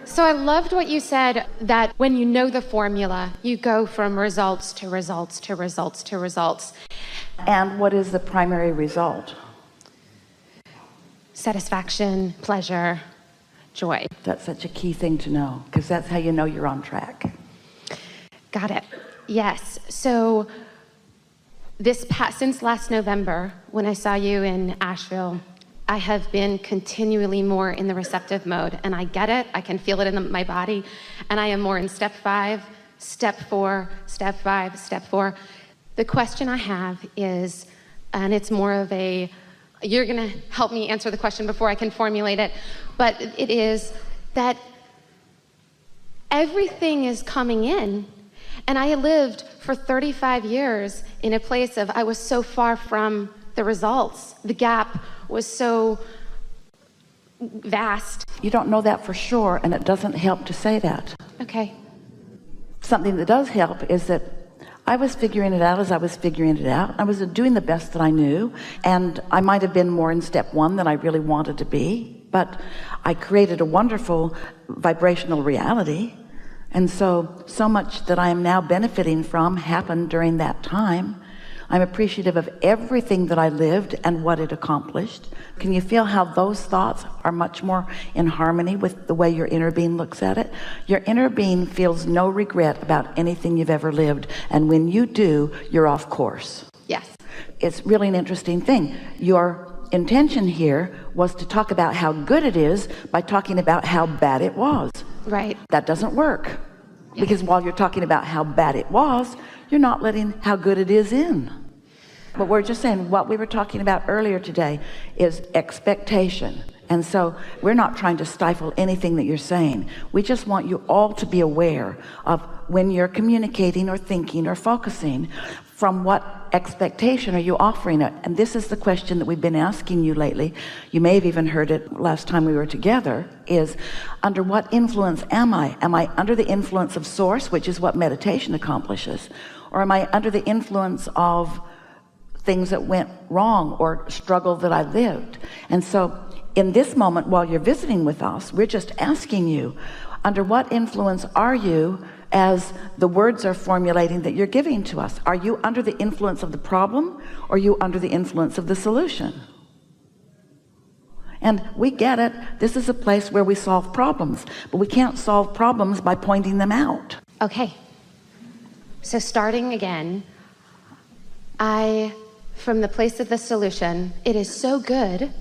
So I loved what you said, that when you know the formula, you go from results to results to results to results. And what is the primary result? Satisfaction, pleasure, joy. That's such a key thing to know, because that's how you know you're on track. Got it. Yes. So since last November, when I saw you in Asheville, I have been continually more in the receptive mode, and I get it. I can feel it in my body, and I am more in step 5, step 4, step 5, step 4. The question I have is, and it's more of a, you're going to help me answer the question before I can formulate it, but it is that everything is coming in, and I lived for 35 years in a place of, I was so far from the results. The gap was so vast. You don't know that for sure, and it doesn't help to say that. Okay. Something that does help is that I was figuring it out as I was figuring it out. I was doing the best that I knew, and I might have been more in step 1 than I really wanted to be, but I created a wonderful vibrational reality. And so much that I am now benefiting from happened during that time. I'm appreciative of everything that I lived and what it accomplished. Can you feel how those thoughts are much more in harmony with the way your inner being looks at it? Your inner being feels no regret about anything you've ever lived. And when you do, you're off course. Yes. It's really an interesting thing. Your intention here was to talk about how good it is by talking about how bad it was. Right. That doesn't work. Because while you're talking about how bad it was, you're not letting how good it is in. But we're just saying what we were talking about earlier today is expectation. And so we're not trying to stifle anything that you're saying. We just want you all to be aware of when you're communicating or thinking or focusing, from what expectation are you offering it? And this is the question that we've been asking you lately. You may have even heard it last time we were together, is under what influence am I? Am I under the influence of source, which is what meditation accomplishes? Or am I under the influence of things that went wrong or struggle that I lived? And so in this moment, while you're visiting with us, we're just asking you, under what influence are you as the words are formulating that you're giving to us? Are you under the influence of the problem, or are you under the influence of the solution? And we get it. This is a place where we solve problems, but we can't solve problems by pointing them out. Okay. So starting again, from the place of the solution, it is so good.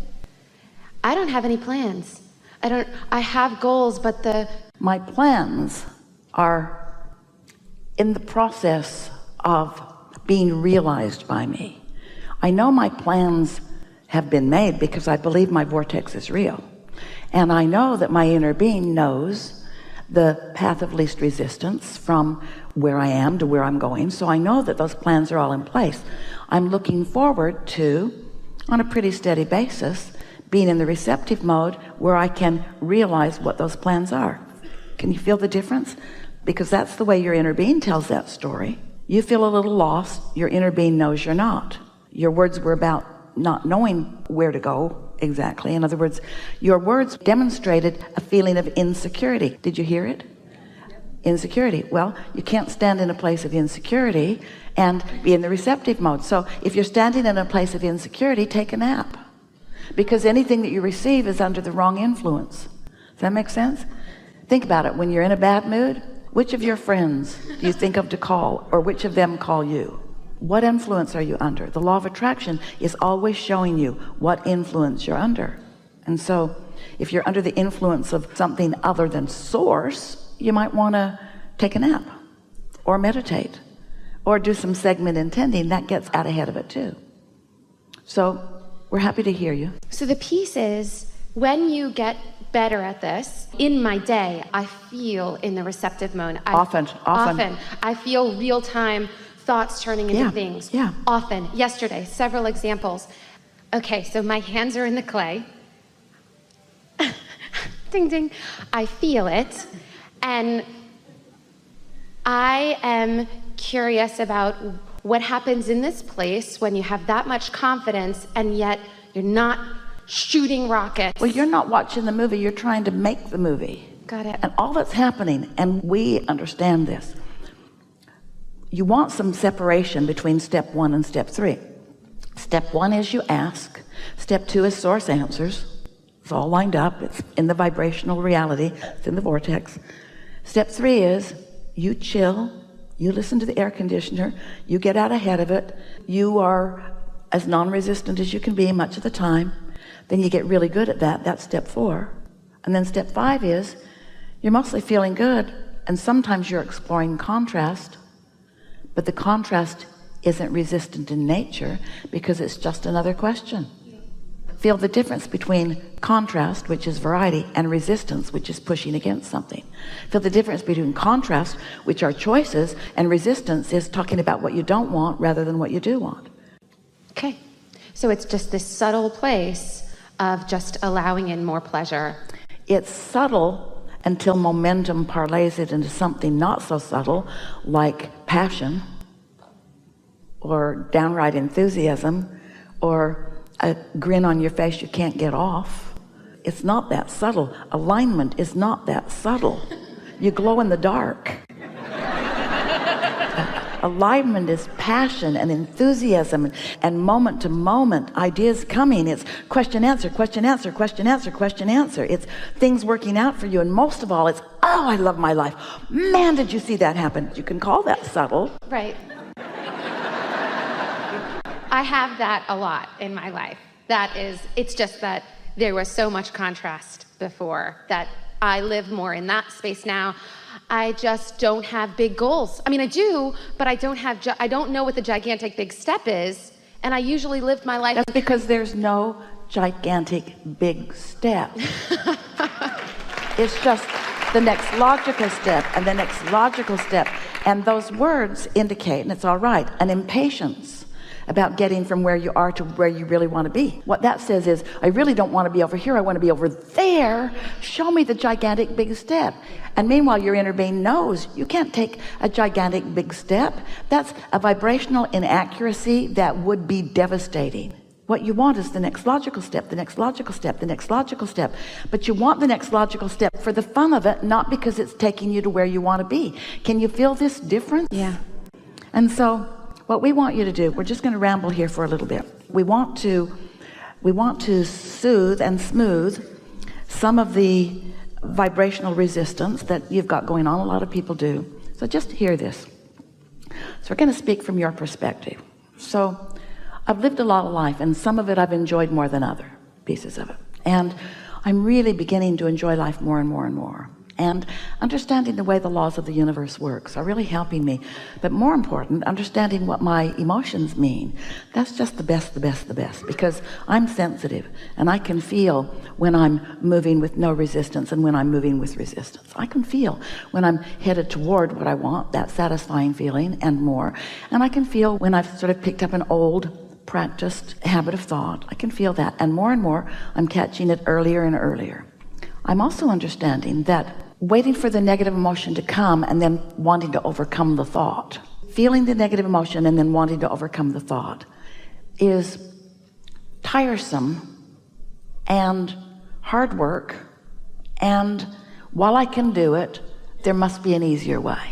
I don't have any plans. I have goals, but my plans are in the process of being realized by me. I know my plans have been made because I believe my vortex is real. And I know that my inner being knows the path of least resistance from where I am to where I'm going. So I know that those plans are all in place. I'm looking forward to, on a pretty steady basis, being in the receptive mode where I can realize what those plans are. Can you feel the difference? Because that's the way your inner being tells that story. You feel a little lost. Your inner being knows you're not. Your words were about not knowing where to go exactly. In other words, your words demonstrated a feeling of insecurity. Did you hear it? Insecurity. Well, you can't stand in a place of insecurity and be in the receptive mode. So if you're standing in a place of insecurity, take a nap. Because anything that you receive is under the wrong influence. Does that make sense? Think about it. When you're in a bad mood, which of your friends do you think of to call, or which of them call you? What influence are you under? The law of attraction is always showing you what influence you're under. And so if you're under the influence of something other than source, you might want to take a nap or meditate or do some segment intending. That gets out ahead of it too. So we're happy to hear you. So the piece is, when you get better at this, in my day, I feel in the receptive mode. Often. I feel real-time thoughts turning into things. Yeah. Often. Yesterday, several examples. Okay, so my hands are in the clay. Ding, ding. I feel it. And I am curious about what happens in this place when you have that much confidence and yet you're not shooting rockets. Well, you're not watching the movie, you're trying to make the movie. Got it. And all that's happening, and we understand this, you want some separation between step 1 and step 3. Step 1 is you ask. Step 2 is source answers. It's all lined up. It's in the vibrational reality. It's in the vortex. Step 3 is you chill. You listen to the air conditioner. You get out ahead of it. You are as non-resistant as you can be much of the time. Then you get really good at that. That's step 4. And then step 5 is you're mostly feeling good, and sometimes you're exploring contrast, but the contrast isn't resistant in nature because it's just another question. Feel the difference between contrast, which is variety, and resistance, which is pushing against something. Feel the difference between contrast, which are choices, and resistance is talking about what you don't want rather than what you do want. Okay. So it's just this subtle place of just allowing in more pleasure. It's subtle until momentum parlays it into something not so subtle, like passion, or downright enthusiasm, or a grin on your face you can't get off. It's not that subtle. Alignment is not that subtle. You glow in the dark. Alignment is passion and enthusiasm and moment to moment ideas coming. It's question answer, question answer, question answer, question answer. It's things working out for you, and most of all it's, oh, I love my life. Man, did you see that happen? You can call that subtle. Right. I have that a lot in my life. It's just that there was so much contrast before that I live more in that space now. I just don't have big goals. I mean, I do, but I don't know what the gigantic big step is, and I usually live my life. That's because there's no gigantic big step. It's just the next logical step and the next logical step. And those words indicate, and it's all right, an impatience about getting from where you are to where you really want to be. What that says is, I really don't want to be over here. I want to be over there. Show me the gigantic big step. And meanwhile, your inner being knows you can't take a gigantic big step. That's a vibrational inaccuracy that would be devastating. What you want is the next logical step, the next logical step, the next logical step. But you want the next logical step for the fun of it, not because it's taking you to where you want to be. Can you feel this difference? Yeah. And so what we want you to do, we're just going to ramble here for a little bit. We want to soothe and smooth some of the vibrational resistance that you've got going on. A lot of people do. So just hear this. So we're going to speak from your perspective. So I've lived a lot of life, and some of it I've enjoyed more than other pieces of it. And I'm really beginning to enjoy life more and more and more. And understanding the way the laws of the universe works are really helping me. But more important, understanding what my emotions mean. That's just the best, because I'm sensitive, and I can feel when I'm moving with no resistance and when I'm moving with resistance. I can feel when I'm headed toward what I want, that satisfying feeling and more. And I can feel when I've sort of picked up an old practiced habit of thought. I can feel that, and more I'm catching it earlier and earlier. I'm also understanding that waiting for the negative emotion to come and then wanting to overcome the thought, feeling the negative emotion and then wanting to overcome the thought, is tiresome and hard work. And while I can do it, there must be an easier way.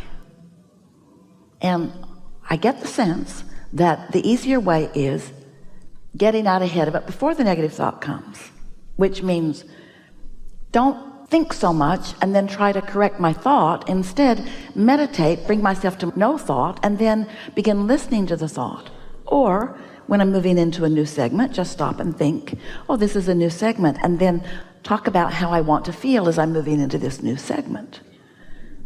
And I get the sense that the easier way is getting out ahead of it before the negative thought comes, which means don't think so much and then try to correct my thought. Instead, meditate, bring myself to no thought, and then begin listening to the thought. Or when I'm moving into a new segment, just stop and think, oh, this is a new segment, and then talk about how I want to feel as I'm moving into this new segment.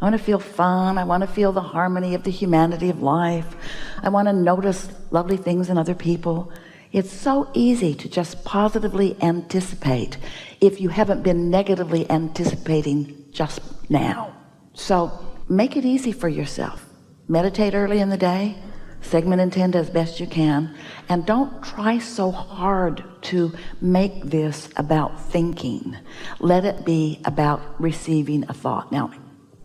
I want to feel fun. I want to feel the harmony of the humanity of life. I want to notice lovely things in other people. It's so easy to just positively anticipate if you haven't been negatively anticipating just now. So make it easy for yourself. Meditate early in the day, segment intend as best you can, and don't try so hard to make this about thinking. Let it be about receiving a thought. Now,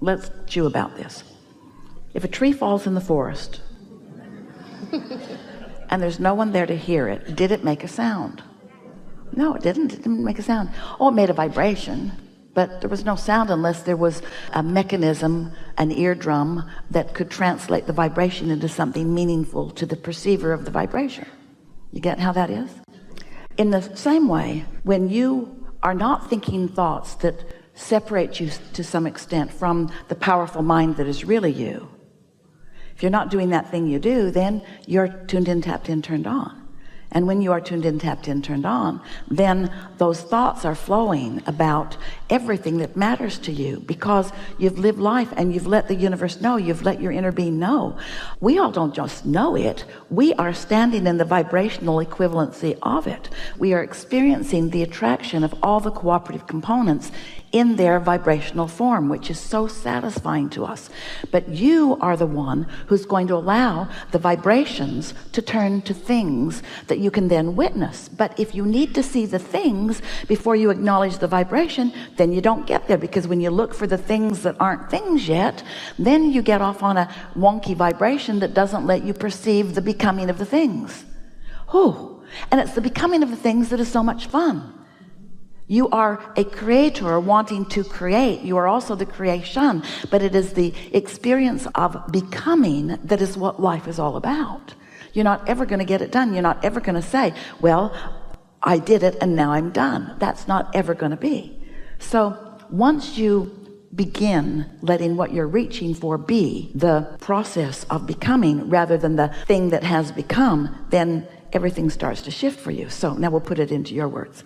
let's chew about this. If a tree falls in the forest and there's no one there to hear it, did it make a sound? No, it didn't. It didn't make a sound. Oh, it made a vibration. But there was no sound unless there was a mechanism, an eardrum, that could translate the vibration into something meaningful to the perceiver of the vibration. You get how that is? In the same way, when you are not thinking thoughts that separate you to some extent from the powerful mind that is really you, if you're not doing that thing you do, then you're tuned in, tapped in, turned on. And when you are tuned in, tapped in, turned on, then those thoughts are flowing about everything that matters to you, because you've lived life and you've let the universe know, you've let your inner being know. We all don't just know it. We are standing in the vibrational equivalency of it. We are experiencing the attraction of all the cooperative components in their vibrational form, which is so satisfying to us. But you are the one who's going to allow the vibrations to turn to things that you can then witness. But if you need to see the things before you acknowledge the vibration, then you don't get there, because when you look for the things that aren't things yet, then you get off on a wonky vibration that doesn't let you perceive the becoming of the things. And it's the becoming of the things that is so much fun. You are a creator wanting to create. You are also the creation, but it is the experience of becoming that is what life is all about. You're not ever going to get it done. You're not ever going to say, well, I did it and now I'm done. That's not ever going to be. So once you begin letting what you're reaching for be the process of becoming rather than the thing that has become, then everything starts to shift for you. So now we'll put it into your words.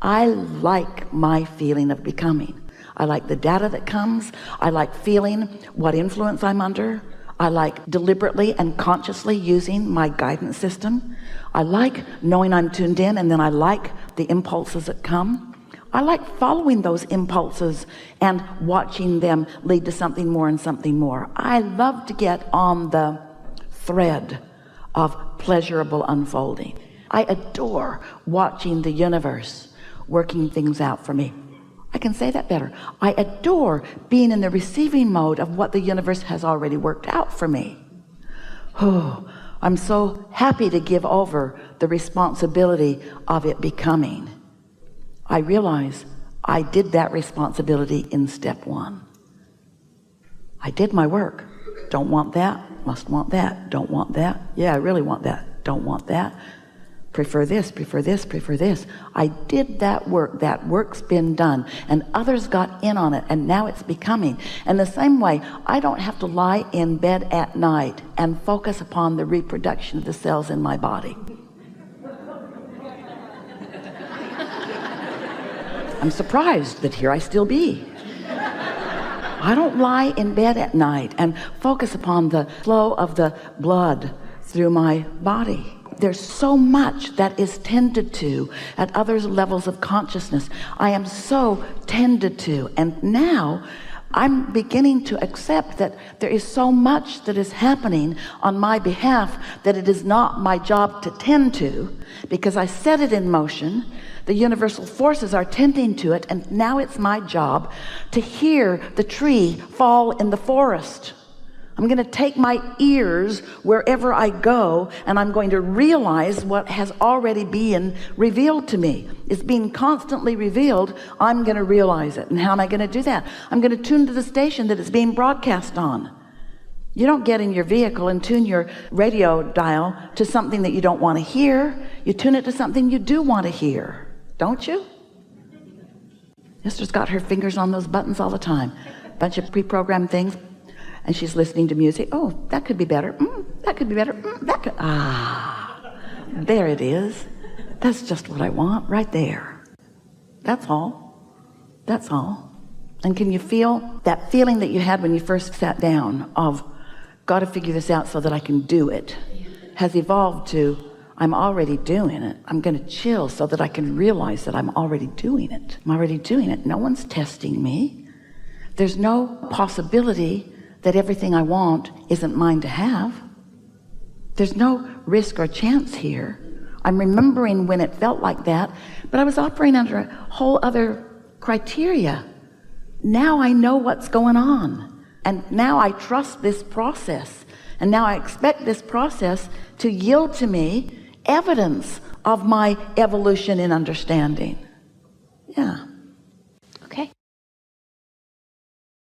I like my feeling of becoming. I like the data that comes. I like feeling what influence I'm under. I like deliberately and consciously using my guidance system. I like knowing I'm tuned in, and then I like the impulses that come. I like following those impulses and watching them lead to something more and something more. I love to get on the thread of pleasurable unfolding. I adore watching the universe working things out for me. I can say that better. I adore being in the receiving mode of what the universe has already worked out for me. I'm so happy to give over the responsibility of it becoming. I realize I did that responsibility in step one. I did my work. Don't want that, must want that, don't want that. Yeah, I really want that, don't want that. Prefer this, prefer this, prefer this. I did that work. That work's been done, and others got in on it, and now it's becoming. And the same way, I don't have to lie in bed at night and focus upon the reproduction of the cells in my body. I'm surprised that here I still be. I don't lie in bed at night and focus upon the flow of the blood through my body. There's so much that is tended to at other levels of consciousness. I am so tended to, and now I'm beginning to accept that there is so much that is happening on my behalf that it is not my job to tend to, because I set it in motion. The universal forces are tending to it, and now it's my job to hear the tree fall in the forest. I'm going to take my ears wherever I go, and I'm going to realize what has already been revealed to me. It's being constantly revealed. I'm going to realize it. And how am I going to do that? I'm going to tune to the station that it's being broadcast on. You don't get in your vehicle and tune your radio dial to something that you don't want to hear. You tune it to something you do want to hear, don't you? Esther's got her fingers on those buttons all the time. Bunch of pre-programmed things. And she's listening to music. Oh, that could be better. That could be better. That could. There it is. That's just what I want right there. That's all. That's all. And can you feel that feeling that you had when you first sat down of, got to figure this out so that I can do it, has evolved to, I'm already doing it. I'm going to chill so that I can realize that I'm already doing it. I'm already doing it. No one's testing me. There's no possibility that everything I want isn't mine to have. There's no risk or chance here. I'm remembering when it felt like that, but I was operating under a whole other criteria. Now I know what's going on, and now I trust this process, and now I expect this process to yield to me evidence of my evolution in understanding. Yeah.